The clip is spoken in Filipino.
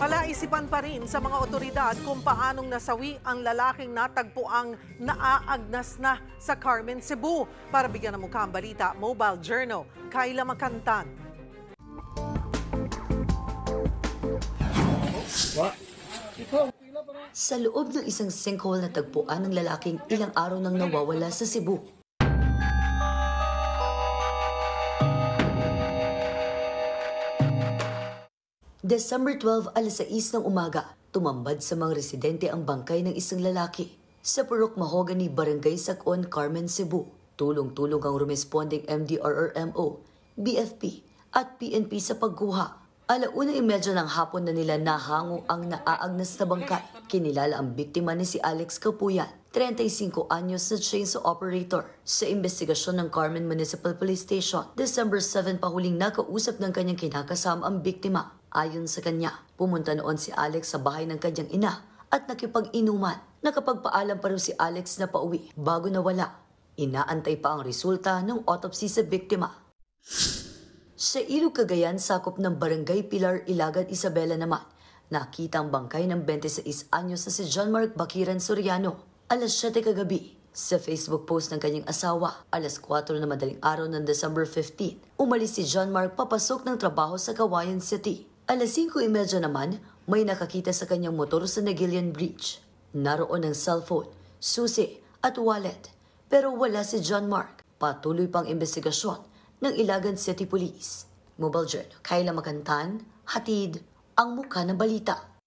Palaisipan pa rin sa mga otoridad kung paanong nasawi ang lalaking natagpuang naaagnas na sa Carmen, Cebu. Para bigyan ng mukha ang balita, Mobile Journal, Kayla Makantan. Sa loob ng isang sinkhole na tagpuan ng lalaking ilang araw nang nawawala sa Cebu. December 12, alas 6 ng umaga, tumambad sa mga residente ang bangkay ng isang lalaki sa Purok Mahogany, Barangay Sacon, Carmen, Cebu. Tulong-tulong ang rumesponding MDRRMO, BFP at PNP sa pagkuha. 1:30 ng hapon na nila nahango ang naaagnas na bangkay. Kinilala ang biktima ni si Alex Capuyan, 35 anyos na chainsaw operator. Sa investigasyon ng Carmen Municipal Police Station, December 7 pa huling nakausap ng kanyang kinakasama ang biktima. Ayon sa kanya, pumunta noon si Alex sa bahay ng kanyang ina at nakipag-inuman. Nakapagpaalam pa rin si Alex na pauwi bago nawala. Inaantay pa ang resulta ng autopsy sa biktima. Sa Ilog, Cagayan, sakop ng Barangay Pilar, Ilagan, Isabela naman, nakita ang bangkay ng 26 anyos na si John Mark Bakiran Soriano, alas 7 kagabi. Sa Facebook post ng kanyang asawa, alas 4 na madaling araw ng December 15, umalis si John Mark papasok ng trabaho sa Kawayan City. Alas 5:30 naman, may nakakita sa kanyang motor sa Negilian Bridge. Naroon ang cellphone, susi at wallet, pero wala si John Mark. Patuloy pang investigasyon ng Ilagan City Police. Mobile Journal, Kayla Makantan, hatid ang mukha ng balita.